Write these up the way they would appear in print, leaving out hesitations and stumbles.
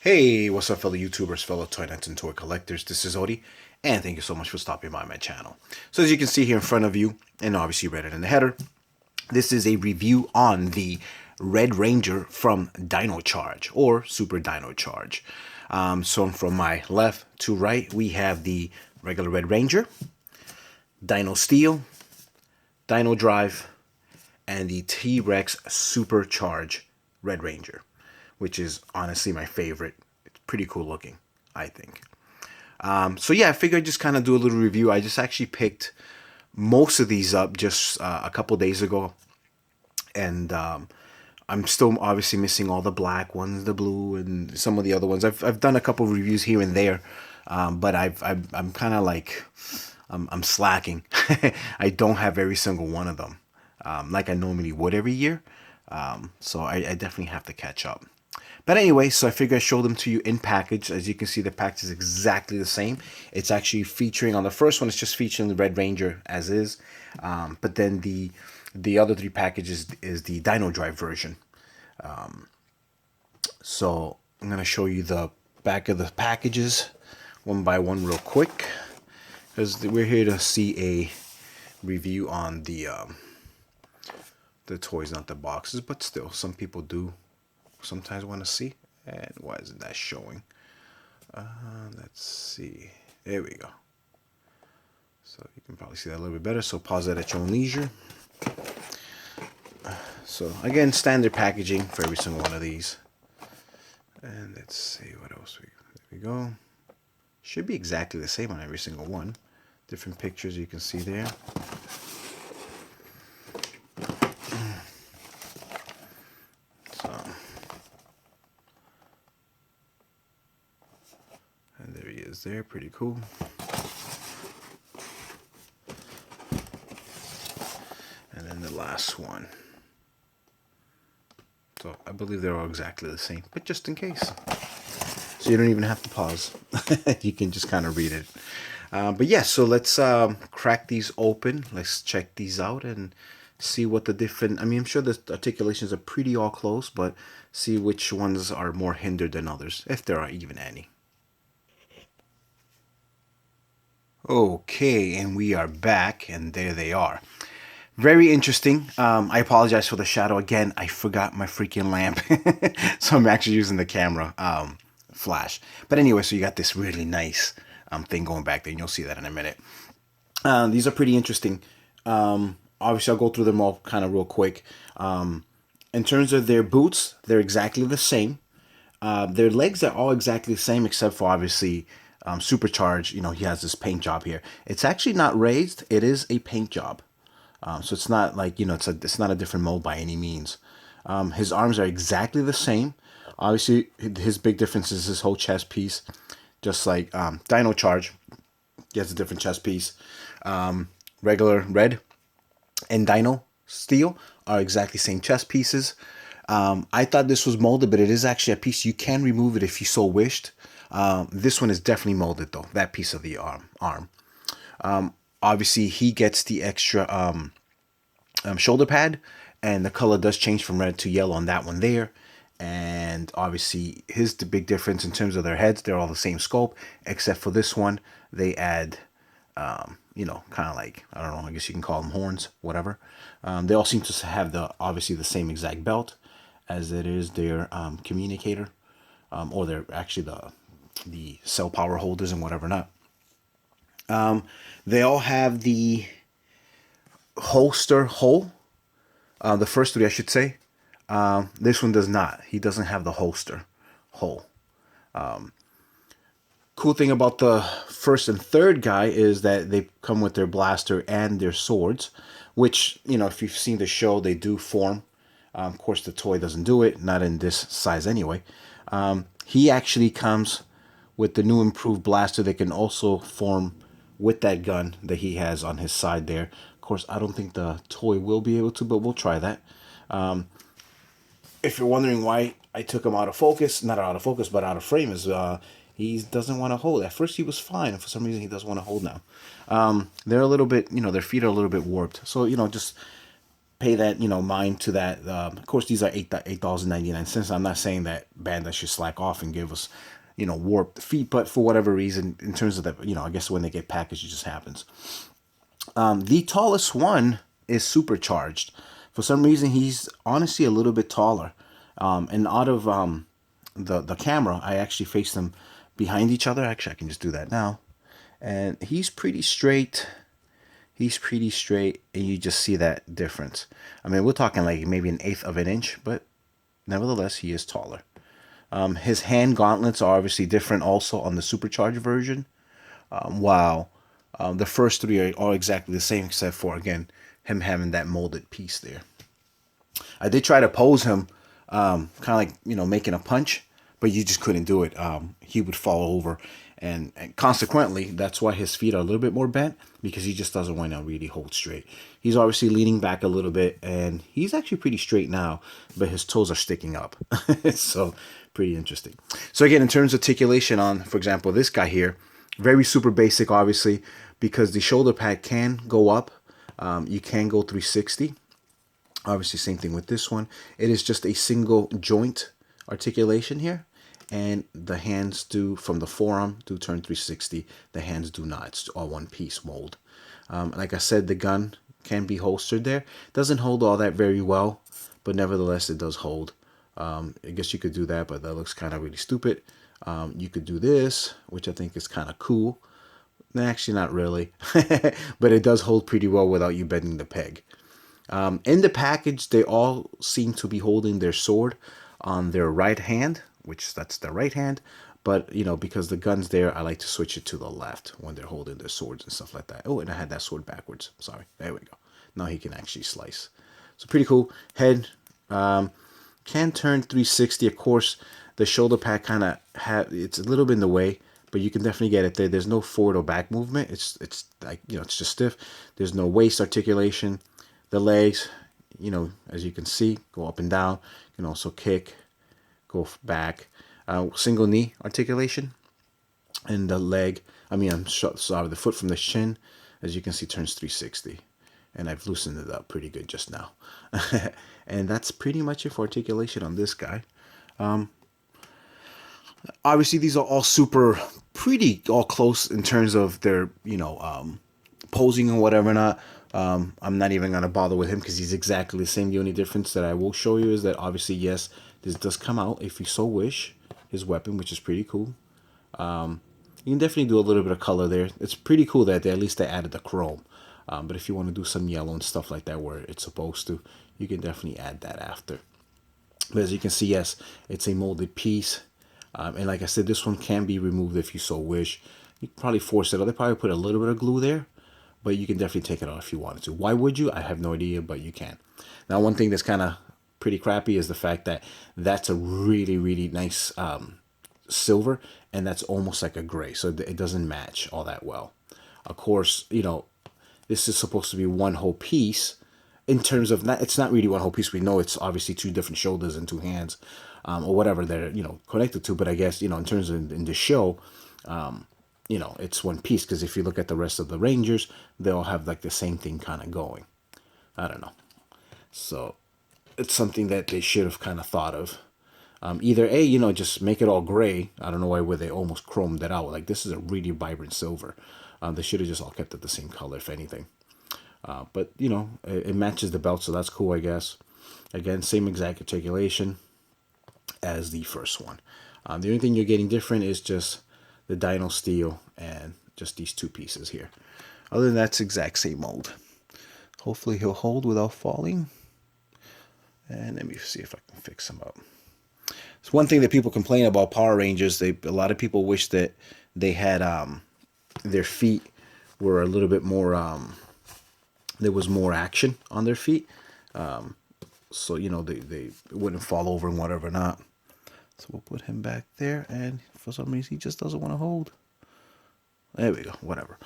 Hey, what's up, fellow YouTubers, fellow toy nuts and toy collectors? This is Odie, and thank you so much for stopping by my channel. So as you can see here in front of you, and obviously read it in the header, this is a review on the Red Ranger from Dino Charge, or Super Dino Charge. So from my left to right, we have the regular Red Ranger, Dino Steel, Dino Drive, and the T-Rex Supercharge Red Ranger, which is honestly my favorite. It's pretty cool looking, I think. So yeah, I figured I'd just kind of do a little review. I just actually picked most of these up just a couple days ago, and I'm still obviously missing all the black ones, the blue, and some of the other ones. I've done a couple reviews here and there, but I'm kind of like I'm slacking. I don't have every single one of them like I normally would every year. So I definitely have to catch up. But anyway, so I figured I'd show them to you in package. As you can see, the package is exactly the same. It's actually featuring, on the first one, it's just featuring the Red Ranger as is. But then the other three packages is the Dino Drive version. So I'm going to show you the back of the packages one by one real quick, because we're here to see a review on the toys, not the boxes, but still, some people do sometimes want to see. And why isn't that showing? Let's see. There we go. So you can probably see that a little bit better. So pause that at your own leisure. So again, standard packaging for every single one of these. And let's see what else there we go. Should be exactly the same on every single one. Different pictures you can see there. And there he is there, pretty cool. And then the last one. So I believe they're all exactly the same, but just in case. So you don't even have to pause. You can just kind of read it. But yeah, so let's crack these open. Let's check these out and see what the different... I mean, I'm sure the articulations are pretty all close, but see which ones are more hindered than others, if there are even any. Okay, and we are back, and there they are. Very interesting. I apologize for the shadow again. I forgot my freaking lamp, so I'm actually using the camera flash. But anyway, so you got this really nice thing going back there, and you'll see that in a minute. These are pretty interesting. Obviously, I'll go through them all kind of real quick. In terms of their boots, they're exactly the same. Their legs are all exactly the same, except for obviously Supercharge. You know, he has this paint job here. It's actually not raised. It is a paint job. So it's not like, you know, it's not a different mold by any means. His arms are exactly the same. Obviously, his big difference is his whole chest piece. Just like Dino Charge, he has a different chest piece. Regular Red and Dino Steel are exactly same chest pieces. I thought this was molded, but it is actually a piece. You can remove it if you so wished. This one is definitely molded, though, that piece of the arm. Obviously, he gets the extra shoulder pad, and the color does change from red to yellow on that one there. And obviously, the big difference in terms of their heads, they're all the same scope, except for this one, they add, you know, kind of like, I don't know, I guess you can call them horns, whatever. They all seem to have obviously the same exact belt as it is their communicator, or they're actually the cell power holders and whatever not. They all have the holster hole. The first three, I should say. This one does not. He doesn't have the holster hole. Cool thing about the first and third guy is that they come with their blaster and their swords, which, you know, if you've seen the show, they do form. Of course, the toy doesn't do it, not in this size anyway. He actually comes with the new improved blaster that can also form with that gun that he has on his side there. Of course, I don't think the toy will be able to, but we'll try that. If you're wondering why I took him out of focus, not out of focus, but out of frame, is he doesn't want to hold. At first he was fine, and for some reason he doesn't want to hold now. They're a little bit, you know, their feet are a little bit warped. So, you know, just pay that, mind to that. Of course, these are $8.99. I'm not saying that Bandai should slack off and give us, warped feet, but for whatever reason, in terms of the, I guess when they get packaged, it just happens. The tallest one is supercharged. For some reason, he's honestly a little bit taller. And out of the camera, I actually face them behind each other. Actually, I can just do that now. And he's pretty straight. He's pretty straight, and you just see that difference. I mean, we're talking like maybe an eighth of an inch, but nevertheless, he is taller. His hand gauntlets are obviously different also on the supercharged version. While the first three are all exactly the same, except for, again, him having that molded piece there. I did try to pose him, kind of like, making a punch, but you just couldn't do it. He would fall over, and consequently, that's why his feet are a little bit more bent, because he just doesn't want to really hold straight. He's obviously leaning back a little bit, and he's actually pretty straight now, but his toes are sticking up. So, pretty interesting. So again, in terms of articulation on, for example, this guy here, very super basic, obviously, because the shoulder pad can go up. You can go 360. Obviously, same thing with this one. It is just a single joint articulation here. And the hands do, from the forearm, do turn 360. The hands do not. It's all one piece mold. Like I said, the gun can be holstered there. Doesn't hold all that very well, but nevertheless, it does hold. I guess you could do that, but that looks kind of really stupid. You could do this, which I think is kind of cool. Actually, not really, but it does hold pretty well without you bending the peg. In the package, they all seem to be holding their sword on their right hand, which that's the right hand. But, because the gun's there, I like to switch it to the left when they're holding their swords and stuff like that. Oh, and I had that sword backwards. Sorry. There we go. Now he can actually slice. So pretty cool. Head can turn 360. Of course, the shoulder pad kind of it's a little bit in the way, but you can definitely get it there. There's no forward or back movement. It's like, it's just stiff. There's no waist articulation. The legs, as you can see, go up and down. You can also kick, go back. Single knee articulation. And the leg, the foot from the shin, as you can see, turns 360. And I've loosened it up pretty good just now. And that's pretty much it for articulation on this guy. Obviously, these are all all close in terms of their, posing and whatever not. I'm not even going to bother with him because he's exactly the same. The only difference that I will show you is that obviously, yes, this does come out, if you so wish, his weapon, which is pretty cool. You can definitely do a little bit of color there. It's pretty cool that at least they added the chrome. But if you want to do some yellow and stuff like that where it's supposed to, you can definitely add that after. But as you can see, yes, it's a molded piece. And like I said, this one can be removed if you so wish. You can probably force it out. They probably put a little bit of glue there, but you can definitely take it out if you wanted to. Why would you? I have no idea, but you can. Now, one thing that's kind of pretty crappy is the fact that that's a really, really nice silver, and that's almost like a gray, so it doesn't match all that well. Of course, this is supposed to be one whole piece. In terms of, it's not really one whole piece. We know it's obviously two different shoulders and two hands, or whatever they're connected to. But I guess in terms of in the show, it's one piece, because if you look at the rest of the Rangers, they all have like the same thing kind of going. I don't know. So it's something that they should have kind of thought of. Either just make it all gray. I don't know why they almost chromed that out. Like, this is a really vibrant silver. They should have just all kept it the same color, if anything. But, it matches the belt, so that's cool, I guess. Again, same exact articulation as the first one. The only thing you're getting different is just the Dino steel and just these two pieces here. Other than that, it's exact same mold. Hopefully he'll hold without falling. And let me see if I can fix him up. It's one thing that people complain about Power Rangers. A lot of people wish that they had their feet were a little bit more. There was more action on their feet, so they wouldn't fall over and whatever not. So we'll put him back there, and for some reason he just doesn't want to hold. There we go. Whatever.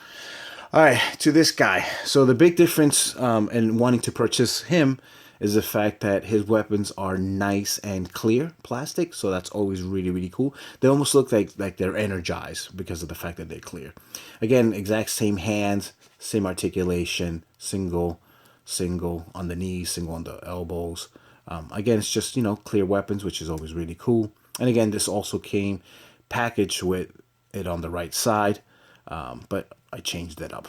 All right, to this guy. So the big difference in wanting to purchase him is the fact that his weapons are nice and clear plastic, so that's always really, really cool. They almost look like they're energized because of the fact that they're clear. Again, exact same hands, same articulation, single single on the knees, single on the elbows. Again, it's just, clear weapons, which is always really cool. And again, this also came packaged with it on the right side, but I changed that up.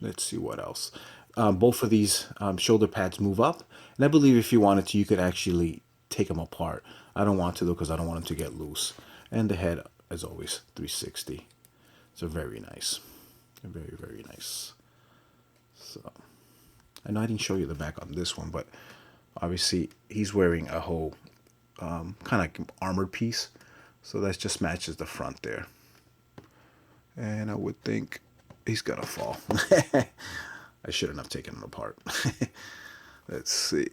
Let's see what else. Both of these shoulder pads move up, and I believe if you wanted to, you could actually take them apart. I don't want to though, because I don't want them to get loose. And the head, as always, 360. So very nice, very, very nice. So I know I didn't show you the back on this one, but obviously he's wearing a whole kind of like armored piece, so that just matches the front there. And I would think he's gonna fall. I shouldn't have taken him apart. Let's see.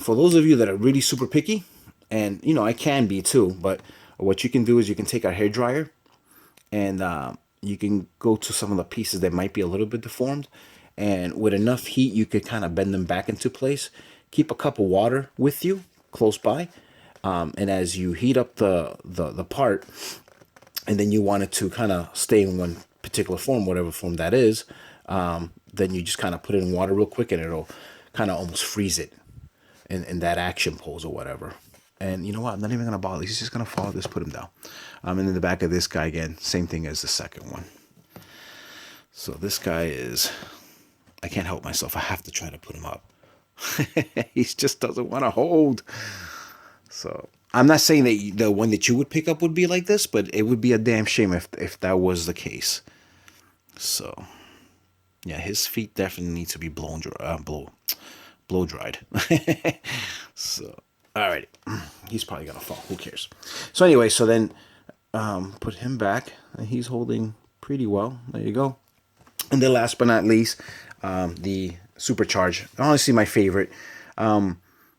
For those of you that are really super picky, and I can be too, but what you can do is you can take a hair dryer and you can go to some of the pieces that might be a little bit deformed, and with enough heat you could kind of bend them back into place. Keep a cup of water with you close by, and as you heat up the part, and then you want it to kind of stay in one particular form, whatever form that is, then you just kind of put it in water real quick and it'll kind of almost freeze it in that action pose or whatever. And you know what? I'm not even going to bother. He's just going to follow this, put him down. And then the back of this guy, again, same thing as the second one. So this guy is, I can't help myself. I have to try to put him up. He just doesn't want to hold. So I'm not saying that the one that you would pick up would be like this, but it would be a damn shame if that was the case. So yeah, his feet definitely need to be blow dried. So alright, he's probably gonna fall. Who cares? So anyway, so then put him back, and he's holding pretty well. There you go. And then last but not least, the Supercharge. Honestly, my favorite.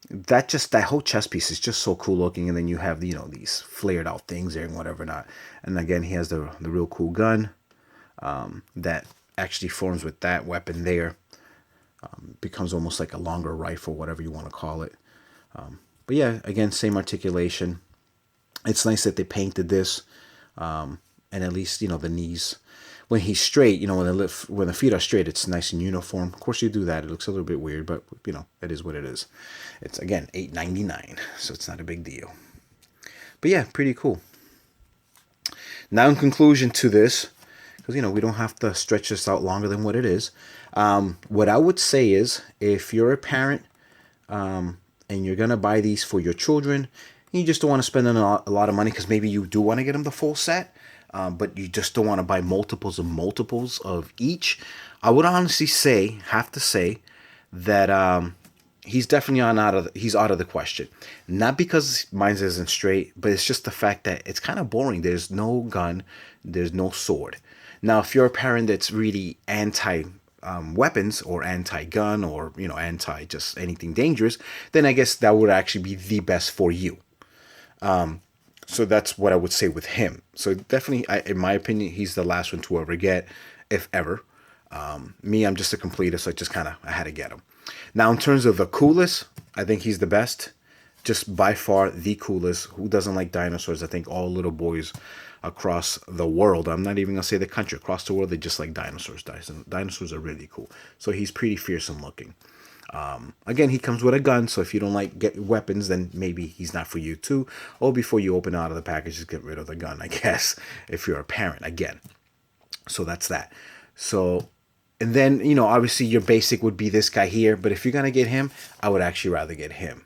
That whole chest piece is just so cool looking, and then you have these flared out things there and whatever not. And again, he has the real cool gun that actually forms with that weapon there. Becomes almost like a longer rifle, whatever you want to call it. But yeah, again, same articulation. It's nice that they painted this, and at least the knees. When he's straight, when the feet are straight, it's nice and uniform. Of course, you do that. It looks a little bit weird, but it is what it is. It's again $8.99, so it's not a big deal. But yeah, pretty cool. Now, in conclusion to this, because we don't have to stretch this out longer than what it is. What I would say is, if you're a parent and you're gonna buy these for your children, and you just don't want to spend a lot of money, because maybe you do want to get them the full set. But you just don't want to buy multiples of each. I would honestly have to say that he's definitely out of the question. Not because mine isn't straight, but it's just the fact that it's kind of boring. There's no gun, there's no sword. Now, if you're a parent that's really anti weapons or anti-gun or anti just anything dangerous, then I guess that would actually be the best for you. So that's what I would say with him. So definitely, in my opinion, he's the last one to ever get, if ever. Me, I'm just a completist, so I had to get him. Now, in terms of the coolest, I think he's the best. Just by far the coolest. Who doesn't like dinosaurs? I think all little boys across the world, I'm not even going to say the country, across the world, they just like dinosaurs. Dinosaurs are really cool. So he's pretty fearsome looking. Again, he comes with a gun, so if you don't like weapons, then maybe he's not for you too. Or before you open out of the package, just get rid of the gun, I guess, if you're a parent, again. So that's that. So, and then, obviously your basic would be this guy here, but if you're going to get him, I would actually rather get him.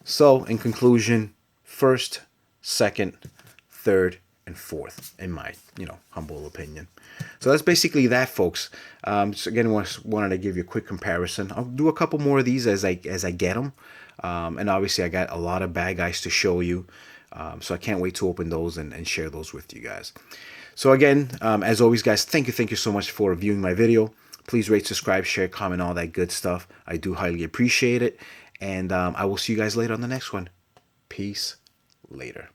So, in conclusion, first, second, third, and fourth, in my, humble opinion. So that's basically that, folks. So again, wanted to give you a quick comparison. I'll do a couple more of these as I get them. And obviously, I got a lot of bad guys to show you. So I can't wait to open those and share those with you guys. So again, as always, guys, thank you so much for viewing my video. Please rate, subscribe, share, comment, all that good stuff. I do highly appreciate it. And I will see you guys later on the next one. Peace. Later.